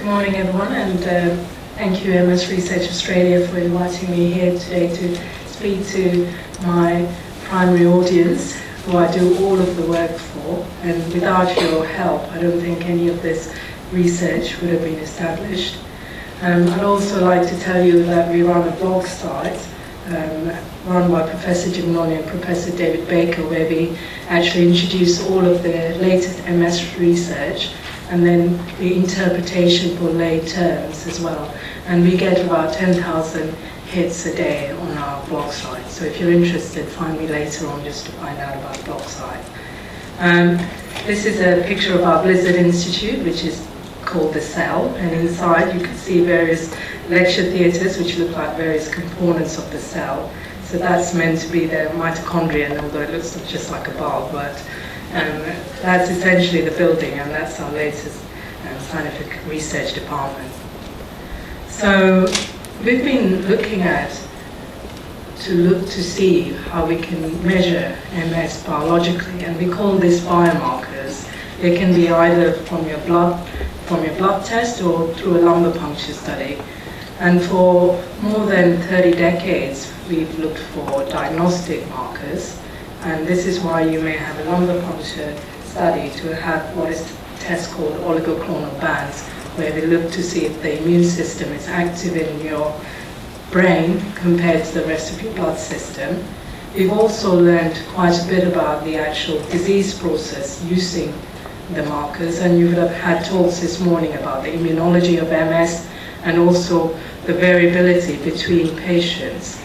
morning, everyone, and thank you, MS Research Australia, for inviting me here today to speak to my primary audience, who I do all of the work for. And without your help, I don't think any of this research would have been established. I'd also like to tell you that we run a blog site run by Professor Gignoni and Professor David Baker, where we actually introduce all of the latest MS research and then the interpretation for lay terms as well. And we get about 10,000 hits a day on our blog site. So if you're interested, find me later on just to find out about the blog site. This is a picture of our Blizzard Institute, which is called the Cell, and inside you can see various lecture theatres which look like various components of the cell. So that's meant to be the mitochondria, although it looks just like a bulb, but that's essentially the building, and that's our latest scientific research department. So we've been looking at to see how we can measure MS biologically, and we call this biomarkers. They can be either from your blood test or through a lumbar puncture study. And for more than 30 decades, we've looked for diagnostic markers. And this is why you may have a lumbar puncture study to have what is a test called oligoclonal bands, where we look to see if the immune system is active in your brain compared to the rest of your blood system. We've also learned quite a bit about the actual disease process using the markers, and you would have had talks this morning about the immunology of MS and also the variability between patients.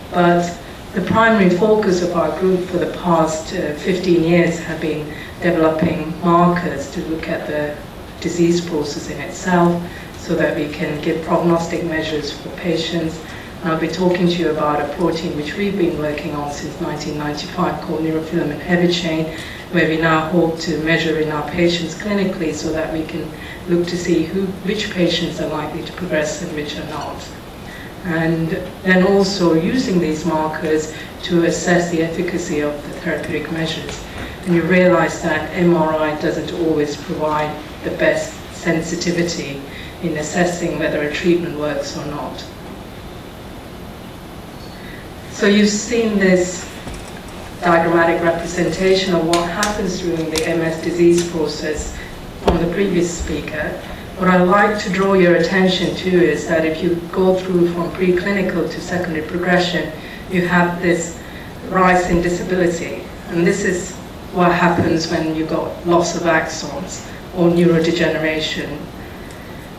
But the primary focus of our group for the past 15 years have been developing markers to look at the disease process in itself so that we can give prognostic measures for patients. And I'll be talking to you about a protein which we've been working on since 1995 called Neurofilament heavy chain, where we now hope to measure in our patients clinically so that we can look to see which patients are likely to progress and which are not. And then also using these markers to assess the efficacy of the therapeutic measures. And you realize that MRI doesn't always provide the best sensitivity in assessing whether a treatment works or not. So you've seen this diagrammatic representation of what happens during the MS disease process from the previous speaker. What I'd like to draw your attention to is that if you go through from preclinical to secondary progression, you have this rise in disability. And this is what happens when you got loss of axons or neurodegeneration.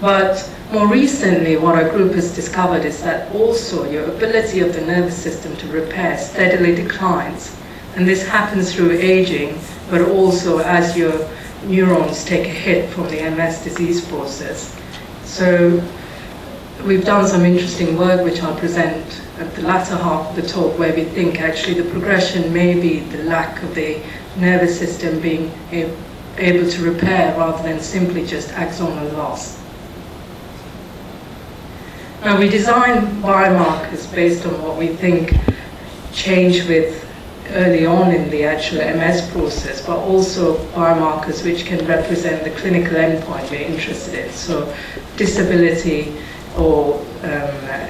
But more recently, what our group has discovered is that also your ability of the nervous system to repair steadily declines. And this happens through aging, but also as your neurons take a hit from the MS disease process. So we've done some interesting work, which I'll present at the latter half of the talk, where we think actually the progression may be the lack of the nervous system being able to repair rather than simply just axonal loss. Now, we design biomarkers based on what we think change with early on in the actual MS process, but also biomarkers which can represent the clinical endpoint we're interested in. So disability or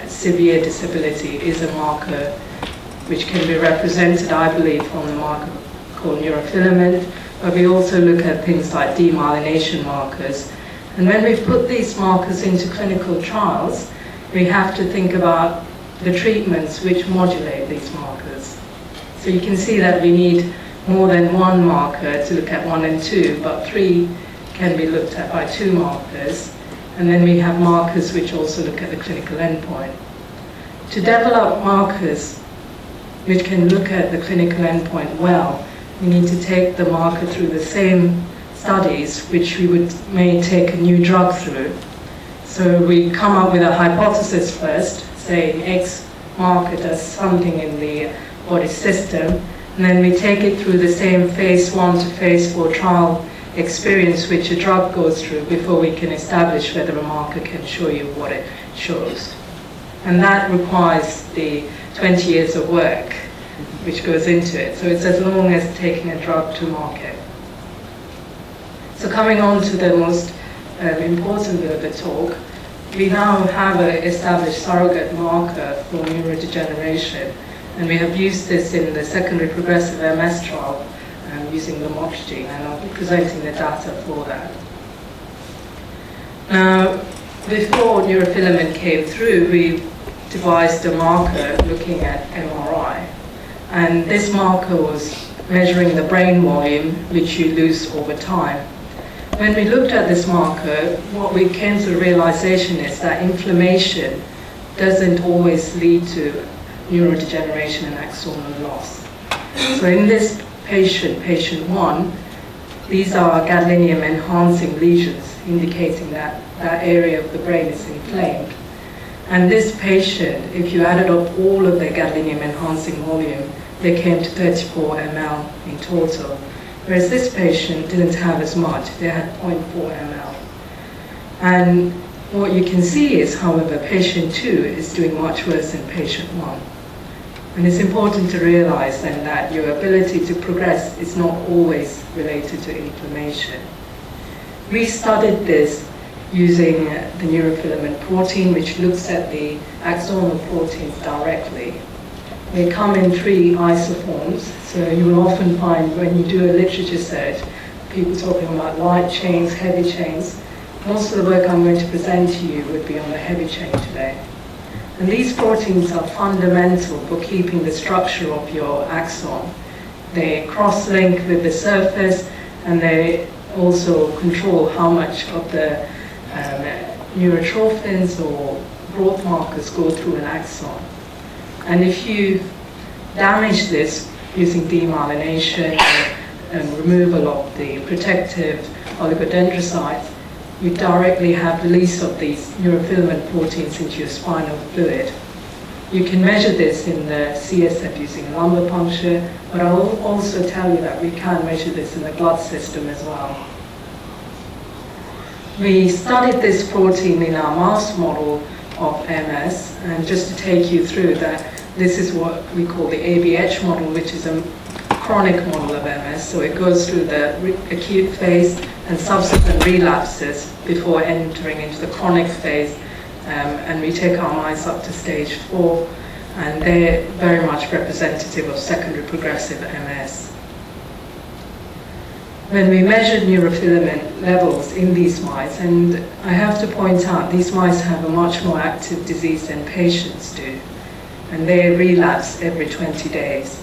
severe disability is a marker which can be represented, I believe, from the marker called Neurofilament, but we also look at things like demyelination markers. And when we've put these markers into clinical trials, we have to think about the treatments which modulate these markers. So you can see that we need more than one marker to look at 1 and 2, but 3 can be looked at by 2 markers. And then we have markers which also look at the clinical endpoint. To develop markers which can look at the clinical endpoint well, we need to take the marker through the same studies which we may take a new drug through. So we come up with a hypothesis first, saying X marker does something in the body system, and then we take it through the same phase 1 to phase 4 trial experience which a drug goes through before we can establish whether a marker can show you what it shows. And that requires the 20 years of work which goes into it. So it's as long as taking a drug to market. So coming on to the most important bit of the talk, we now have an established surrogate marker for neurodegeneration, and we have used this in the secondary progressive MS trial using the MOX gene, and I'll be presenting the data for that. Now, before neurofilament came through, we devised a marker looking at MRI, and this marker was measuring the brain volume, which you lose over time. When we looked at this marker, what we came to the realization is that inflammation doesn't always lead to neurodegeneration and axonal loss. So in this patient, patient 1, these are gadolinium enhancing lesions, indicating that that area of the brain is inflamed. And this patient, if you added up all of their gadolinium enhancing volume, they came to 34 ml in total. Whereas this patient didn't have as much, they had 0.4 ml. And what you can see is, however, patient 2 is doing much worse than patient 1. And it's important to realize then that your ability to progress is not always related to inflammation. We studied this using the neurofilament protein, which looks at the axonal proteins directly. They come in 3 isoforms, so you will often find when you do a literature search, people talking about light chains, heavy chains. Most of the work I'm going to present to you would be on the heavy chain today. And these proteins are fundamental for keeping the structure of your axon. They cross-link with the surface, and they also control how much of the neurotrophins or growth markers go through an axon. And if you damage this using demyelination and removal of the protective oligodendrocytes, you directly have release of these neurofilament proteins into your spinal fluid. You can measure this in the CSF using lumbar puncture, but I'll also tell you that we can measure this in the blood system as well. We studied this protein in our mouse model of MS, and just to take you through that, this is what we call the ABH model, which is a chronic model of MS. So it goes through the acute phase and subsequent relapses before entering into the chronic phase, and we take our mice up to stage 4, and they're very much representative of secondary progressive MS. When we measured neurofilament levels in these mice, and I have to point out, these mice have a much more active disease than patients do, and they relapse every 20 days.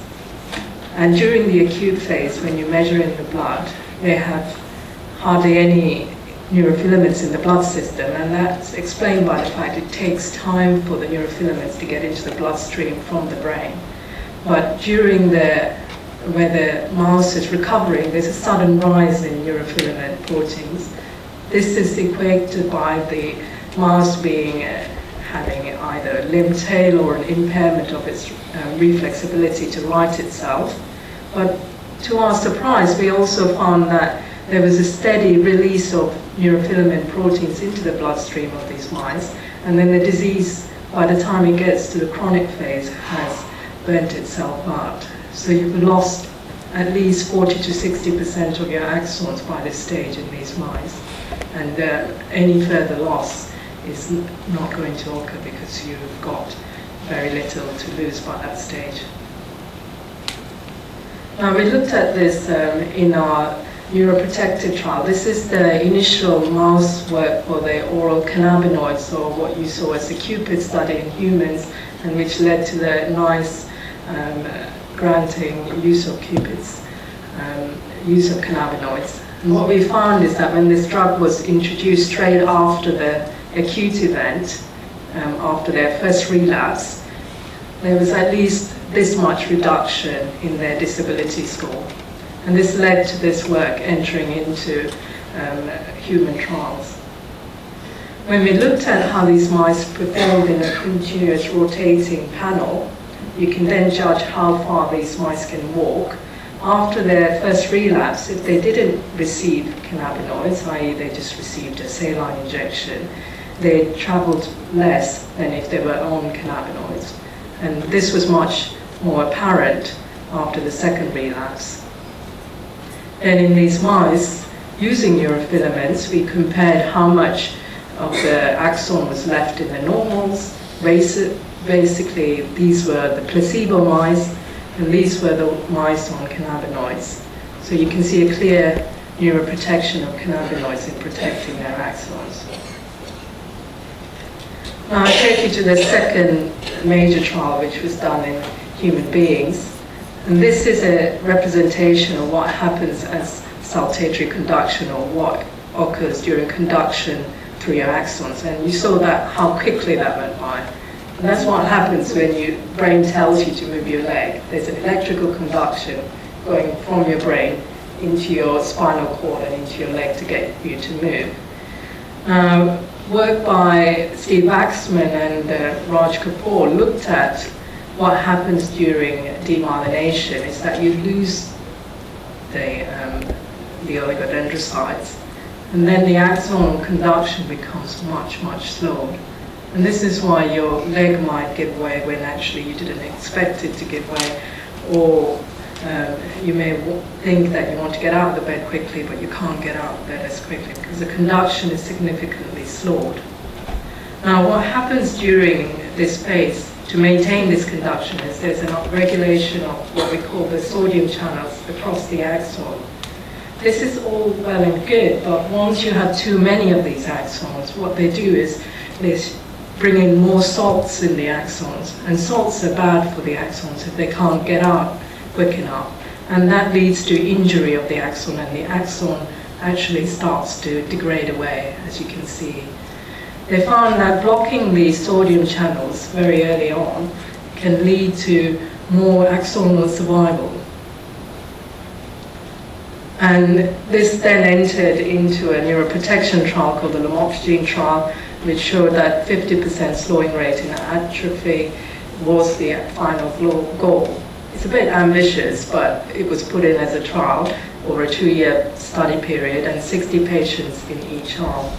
And during the acute phase, when you measure in the blood, they have hardly any neurofilaments in the blood system, and that's explained by the fact it takes time for the neurofilaments to get into the bloodstream from the brain. But during where the mouse is recovering, there's a sudden rise in neurofilament proteins. This is equated by the mouse having either a limb tail or an impairment of its reflexibility to right itself. But to our surprise, we also found that there was a steady release of neurofilament proteins into the bloodstream of these mice, and then the disease, by the time it gets to the chronic phase, has burnt itself out. So you've lost at least 40 to 60% of your axons by this stage in these mice, and any further loss is not going to occur because you've got very little to lose by that stage. Now, we looked at this in our Europatected trial. This is the initial mouse work for the oral cannabinoids, or what you saw as the Cupid study in humans, and which led to the nice granting use of Cupids, use of cannabinoids. And what we found is that when this drug was introduced straight after the acute event, after their first relapse, there was at least this much reduction in their disability score. And this led to this work entering into human trials. When we looked at how these mice performed in a continuous rotating panel, you can then judge how far these mice can walk. After their first relapse, if they didn't receive cannabinoids, i.e. they just received a saline injection, they traveled less than if they were on cannabinoids. And this was much more apparent after the second relapse. And in these mice, using neurofilaments, we compared how much of the axon was left in the normals. Basically, these were the placebo mice, and these were the mice on cannabinoids. So you can see a clear neuroprotection of cannabinoids in protecting their axons. Now I take you to the second major trial, which was done in human beings. And this is a representation of what happens as saltatory conduction, or what occurs during conduction through your axons. And you saw that how quickly that went by. And that's what happens when your brain tells you to move your leg. There's an electrical conduction going from your brain into your spinal cord and into your leg to get you to move. Work by Steve Waxman and Raj Kapoor looked at what happens during demyelination. Is that you lose the oligodendrocytes, and then the axonal conduction becomes much, much slower. And this is why your leg might give way when actually you didn't expect it to give way, or you may think that you want to get out of the bed quickly, but you can't get out of bed as quickly because the conduction is significantly slowed. Now, what happens during this phase to maintain this conduction is there's an upregulation of what we call the sodium channels across the axon. This is all well and good, but once you have too many of these axons, what they do is they bring in more salts in the axons, and salts are bad for the axons if they can't get out quick enough, and that leads to injury of the axon, and the axon actually starts to degrade away, as you can see. They found that blocking the sodium channels very early on can lead to more axonal survival. And this then entered into a neuroprotection trial called the lamotrigine trial, which showed that 50% slowing rate in atrophy was the final goal. It's a bit ambitious, but it was put in as a trial over a 2-year study period and 60 patients in each arm.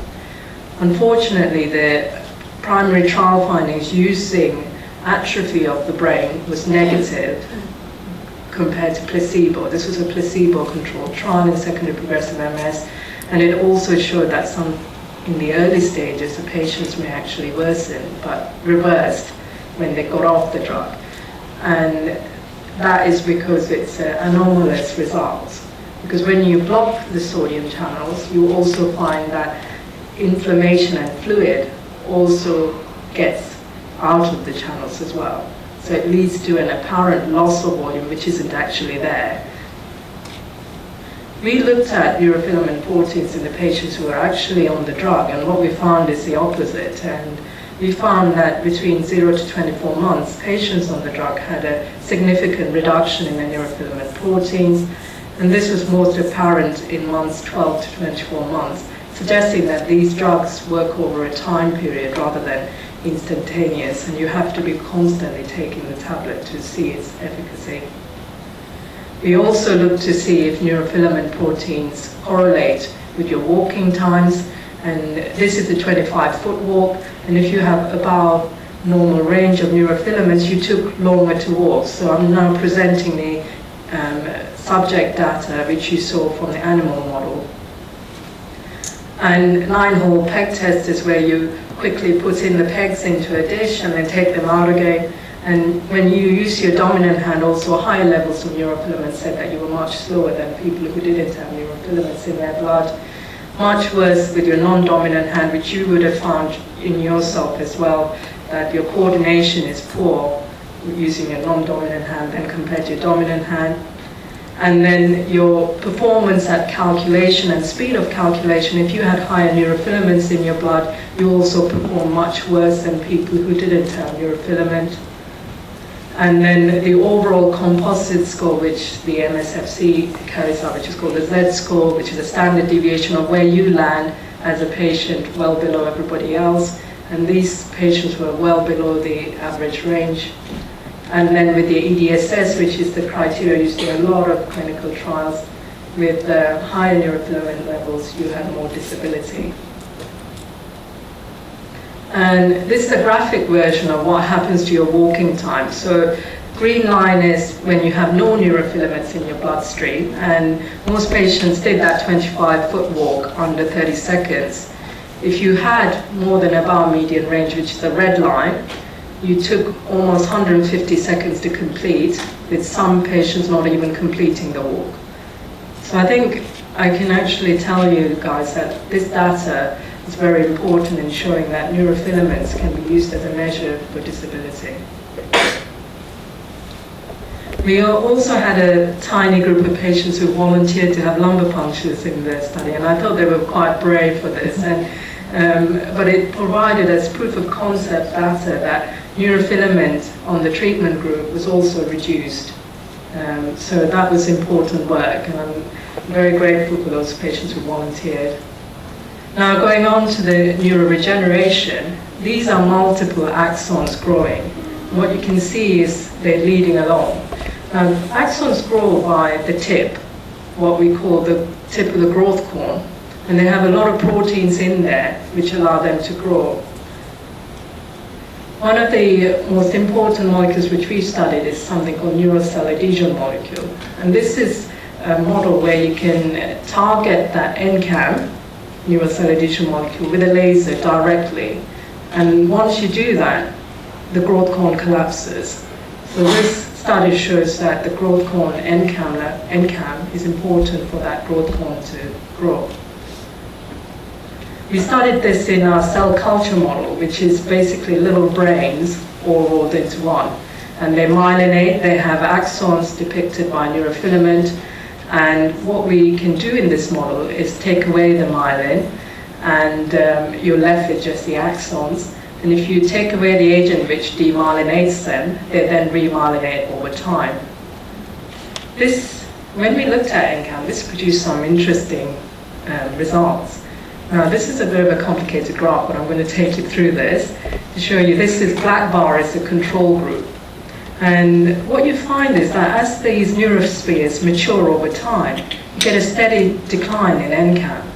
Unfortunately, the primary trial findings using atrophy of the brain was negative compared to placebo. This was a placebo-controlled trial in secondary progressive MS, and it also showed that some, in the early stages, the patients may actually worsen, but reversed when they got off the drug. And that is because it's anomalous results. Because when you block the sodium channels, you also find that inflammation and fluid also gets out of the channels as well. So it leads to an apparent loss of volume which isn't actually there. We looked at neurofilament proteins in the patients who were actually on the drug, and what we found is the opposite. And we found that between 0 to 24 months, patients on the drug had a significant reduction in the neurofilament proteins, and this was most apparent in months 12 to 24 months, suggesting that these drugs work over a time period rather than instantaneous, and you have to be constantly taking the tablet to see its efficacy. We also looked to see if neurofilament proteins correlate with your walking times, and this is the 25-foot walk, and if you have above normal range of neurofilaments, you took longer to walk. So I'm now presenting the subject data which you saw from the animal model. And 9-hole peg test is where you quickly put in the pegs into a dish and then take them out again. And when you use your dominant hand, also higher levels of neurofilaments said that you were much slower than people who didn't have neurofilaments in their blood. Much worse with your non-dominant hand, which you would have found in yourself as well, that your coordination is poor using your non-dominant hand than compared to your dominant hand. And then your performance at calculation and speed of calculation, if you had higher neurofilaments in your blood, you also perform much worse than people who didn't have neurofilament. And then the overall composite score, which the MSFC carries out, which is called the Z score, which is a standard deviation of where you land as a patient, well below everybody else. And these patients were well below the average range. And then with the EDSS, which is the criteria used in a lot of clinical trials, with higher neurofilament levels, you have more disability. And this is a graphic version of what happens to your walking time. So green line is when you have no neurofilaments in your bloodstream, and most patients did that 25-foot walk under 30 seconds. If you had more than a bar median range, which is the red line, you took almost 150 seconds to complete, with some patients not even completing the walk. So I think I can actually tell you guys that this data is very important in showing that neurofilaments can be used as a measure for disability. We also had a tiny group of patients who volunteered to have lumbar punctures in the study, and I thought they were quite brave for this. But it provided us proof of concept data that neurofilament on the treatment group was also reduced. So that was important work, and I'm very grateful for those patients who volunteered. Now, going on to the neuroregeneration, these are multiple axons growing. What you can see is they're leading along. Now, axons grow by the tip, what we call the tip of the growth cone, and they have a lot of proteins in there which allow them to grow. One of the most important molecules which we studied is something called neurocell adhesion molecule. And this is a model where you can target that NCAM, neurocell adhesion molecule, with a laser directly. And once you do that, the growth cone collapses. So this study shows that the growth cone NCAM is important for that growth cone to grow. We studied this in our cell culture model, which is basically little brains all rolled into one. And they myelinate, they have axons depicted by neurofilament. And what we can do in this model is take away the myelin, and you're left with just the axons. And if you take away the agent which demyelinates them, they then remyelinate over time. When we looked at NCAM, this produced some interesting results. Now, this is a bit of a complicated graph, but I'm going to take you through this to show you. This is black bar is the control group. And what you find is that as these neurospheres mature over time, you get a steady decline in NCAM.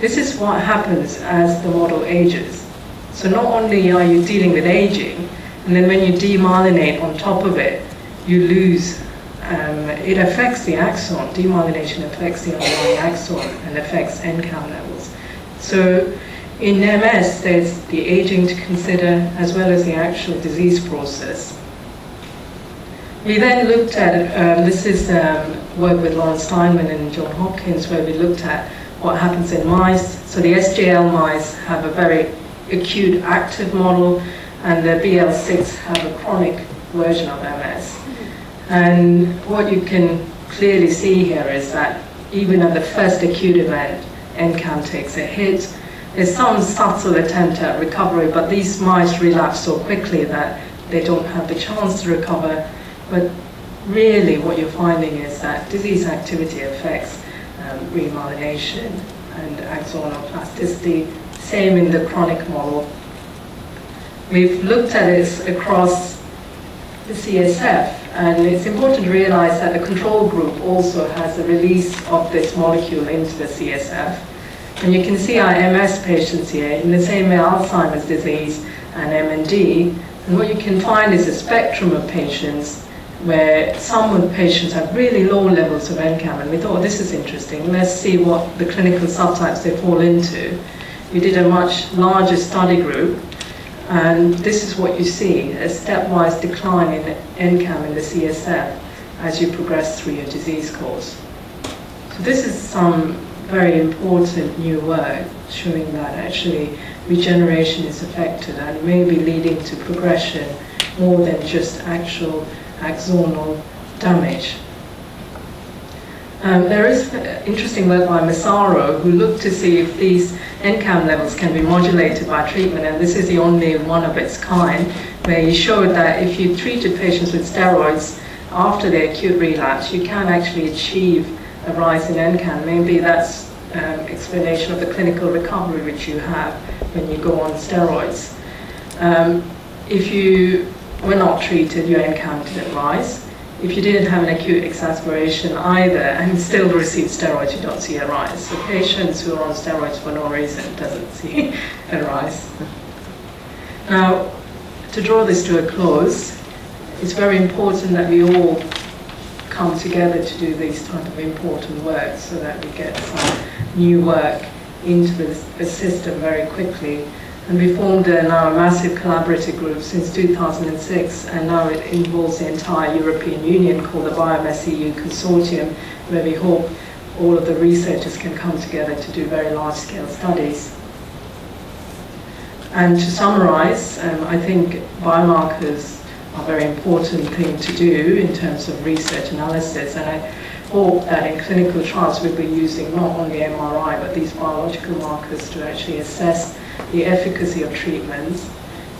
This is what happens as the model ages. So not only are you dealing with aging, and then when you demyelinate on top of it, you lose. It affects the axon. Demyelination affects the underlying axon and affects NCAM levels. So in MS, there's the aging to consider as well as the actual disease process. We then looked at, this is work with Lawrence Steinman and John Hopkins, where we looked at what happens in mice. So the SJL mice have a very acute active model, and the BL6 have a chronic version of MS. And what you can clearly see here is that even at the first acute event, NCAM takes a hit. There's some subtle attempt at recovery, but these mice relapse so quickly that they don't have the chance to recover. But really what you're finding is that disease activity affects remyelination and axonal plasticity. Same in the chronic model. We've looked at it across the CSF, and it's important to realize that the control group also has a release of this molecule into the CSF. And you can see our MS patients here in the same way Alzheimer's disease and MND. And what you can find is a spectrum of patients where some of the patients have really low levels of NCAM, and we thought, oh, this is interesting, let's see what the clinical subtypes they fall into. We did a much larger study group, and this is what you see, a stepwise decline in NCAM in the CSF as you progress through your disease course. So this is some very important new work showing that actually regeneration is affected and may be leading to progression more than just actual axonal damage. There is interesting work by Massaro, who looked to see if these NCAM levels can be modulated by treatment, and this is the only one of its kind, where he showed that if you treated patients with steroids after their acute relapse, you can actually achieve a rise in NCAM. Maybe that's explanation of the clinical recovery which you have when you go on steroids. If you were not treated, your NCAM didn't rise. If you didn't have an acute exacerbation either and still received steroids, you don't see a rise. So patients who are on steroids for no reason doesn't see a rise. Now, to draw this to a close, it's very important that we all come together to do these type of important work so that we get some new work into the system very quickly. And we formed now a massive collaborative group since 2006, and now it involves the entire European Union, called the Biomass EU Consortium, where we hope all of the researchers can come together to do very large-scale studies. And to summarize, I think biomarkers are a very important thing to do in terms of research analysis, and I hope that in clinical trials we'll be using not only MRI but these biological markers to actually assess the efficacy of treatments.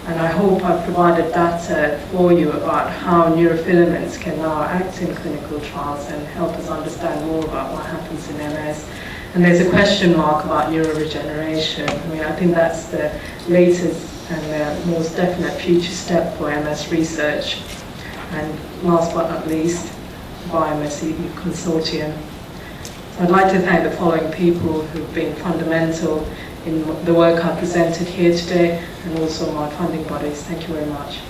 And I hope I've provided data for you about how neurofilaments can now act in clinical trials and help us understand more about what happens in MS. And there's a question mark about neuroregeneration. I mean, I think that's the latest and the most definite future step for MS research. And last but not least, Biomass EU Consortium. So I'd like to thank the following people who've been fundamental in the work I presented here today, and also my funding bodies. Thank you very much.